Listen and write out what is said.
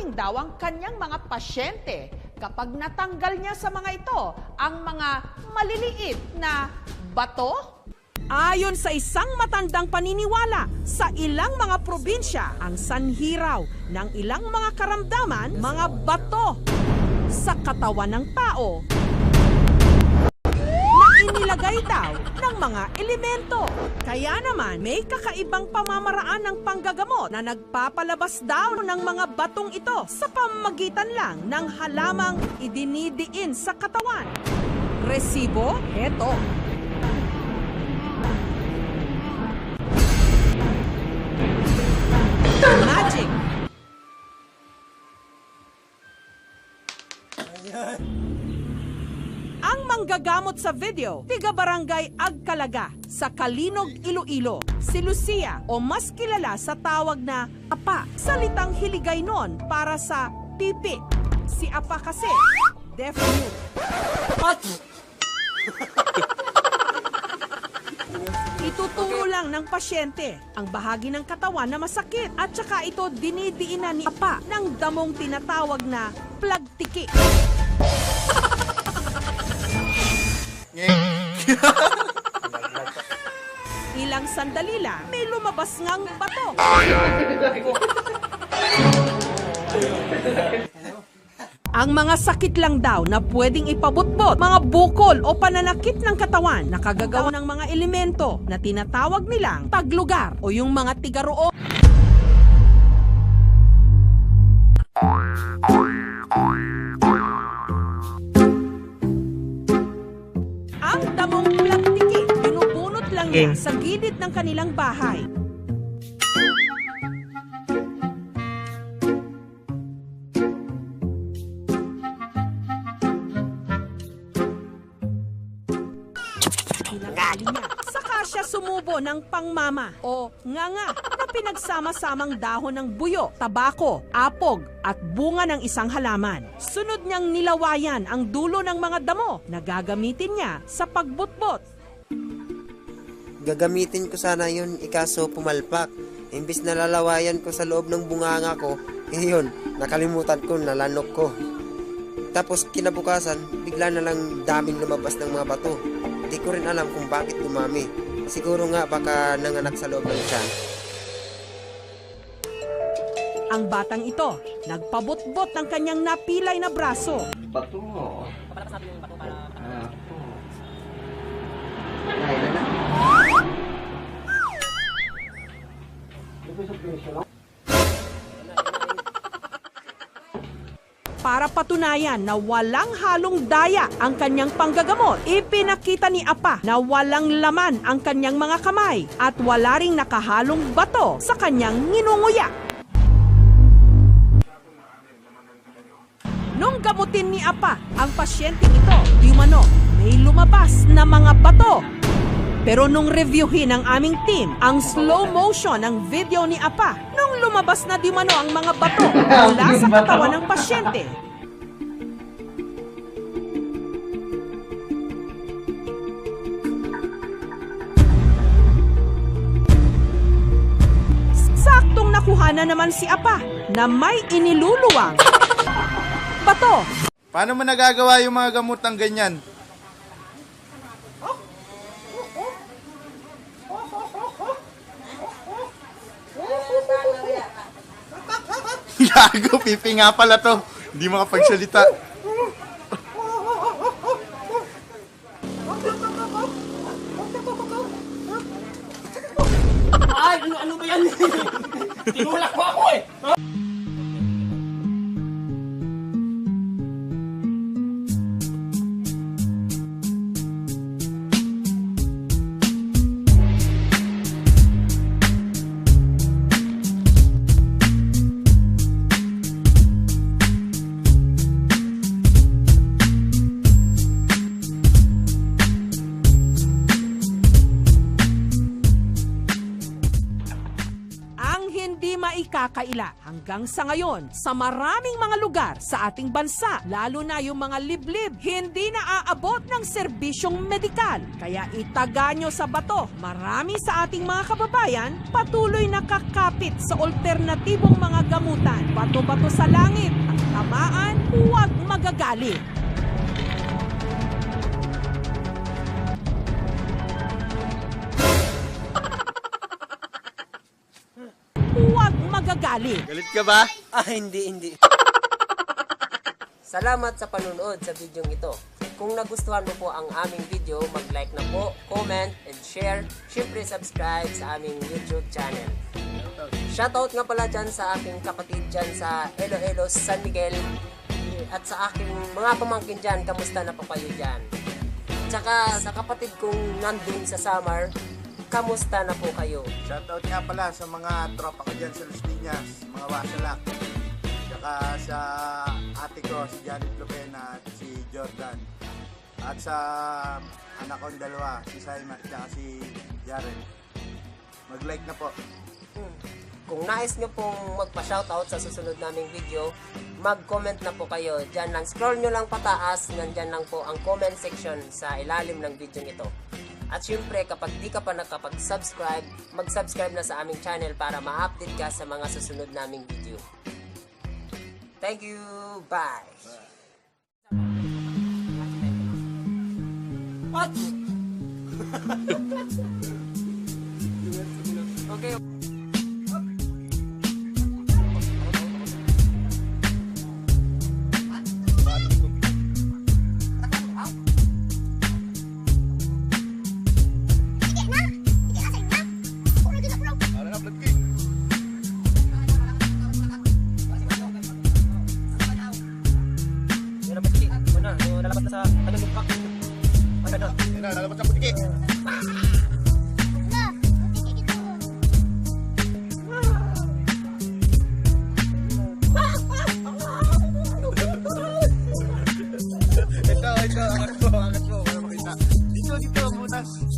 gagaling daw ang kanyang mga pasyente kapag natanggal niya sa mga ito ang mga maliliit na bato. Ayon sa isang matandang paniniwala, sa ilang mga probinsya, ang sanhi raw ng ilang mga karamdaman, mga bato sa katawan ng tao na inilagay daw ng mga elemento. Kaya naman, may kakaibang pamamaraan ng panggagamot na nagpapalabas daw ng mga batong ito sa pamamagitan lang ng halamang idinidiin sa katawan. Resibo, eto. Magic. Ang manggagamot sa video, tiga barangay Agkalaga sa Kalinog, Iloilo, si Lucia o mas kilala sa tawag na Apa, salitang Hiligaynon para sa pipi. Si Apa kasi, deaf mute. Ituturo lang ng pasyente ang bahagi ng katawan na masakit at saka ito dinidiinan ni Apa ng damong tinatawag na plagtiki. Ilang sandali lang, may lumabas ngang bato. Ang mga sakit lang daw na pwedeng ipabutbot, mga bukol o pananakit ng katawan na kagagawa ng mga elemento na tinatawag nilang taglugar o yung mga tigaroo. Ang damong plagtiki, binubunot lang niya sa gilid ng kanilang bahay. Pinangali niya. Saka siya sumubo ng pangmama o nganga na pinagsama-samang dahon ng buyo, tabako, apog at bunga ng isang halaman. Sunod niyang nilawayan ang dulo ng mga damo na gagamitin niya sa pagbutbot. Gagamitin ko sana yun, ikaso pumalpak. Imbis na lalawayan ko sa loob ng bunganga ko, yun, nakalimutan ko, nalanok ko. Tapos kinabukasan, bigla na lang daming lumabas ng mga bato. Hindi ko rin alam kung bakit dumami. Siguro nga baka nanganak sa loob ng tiyan. Ang batang ito, nagpabutbot ng kanyang napilay na braso. Bato. Papalapas natin yung bato para... Para patunayan na walang halong daya ang kanyang panggagamot, ipinakita ni Apa na walang laman ang kanyang mga kamay at wala ring nakahalong bato sa kanyang nginunguya. Nung gamutin ni Apa ang pasyente ito, di umano may lumabas na mga bato. Pero nung reviewin ng aming team ang slow motion ng video ni Apa, nung lumabas na di umano ang mga bato mula sa katawan ng pasyente, saktong nakuha na naman si Apa na may iniluluwang bato. Paano mo nagagawa yung mga gamotang ganyan? Gago, pipi nga pala to. Hindi makapagsalita. Ay, ano ba yan? Tinulak mo ako eh! kaila. Hanggang sa ngayon, sa maraming mga lugar sa ating bansa, lalo na yung mga liblib, hindi na aabot ng serbisyong medikal. Kaya itaga nyo sa bato. Marami sa ating mga kababayan patuloy nakakapit sa alternatibong mga gamutan. Bato-bato sa langit, ang tamaan, huwag magagalit. Huwag magagalit. Galit ka ba? Hindi. Salamat sa panunood sa videong ito. Kung nagustuhan mo po ang aming video, mag-like na po, comment, and share. Siyempre, subscribe sa aming YouTube channel. Shoutout nga pala dyan sa aking kapatid dyan sa Iloilo, San Miguel. At sa aking mga pamangkin dyan, kamusta na po kayo dyan? Tsaka sa kapatid kong nandun sa Samar, kamusta na po kayo? Shoutout nga pala sa mga tropa ko dyan sa Los Piñas, mga wasalak. Tsaka sa ate ko, si Janet Lupena at si Jordan. At sa anak kong dalawa, si Simon at saka si Jaren. Mag-like na po. Kung nais nyo pong magpa-shoutout sa susunod naming video, mag-comment na po kayo. Diyan lang, scroll nyo lang pataas, nandyan lang po ang comment section sa ilalim ng video nito. At syempre, kapag di ka pa nakapag-subscribe, mag-subscribe na sa aming channel para ma-update ka sa mga susunod naming video. Thank you! Bye! What? Okay. Lalabas na sa ano yung pack. Ano? Lalabas sa putiki. Ito, angat mo, para makita. Dito, butas.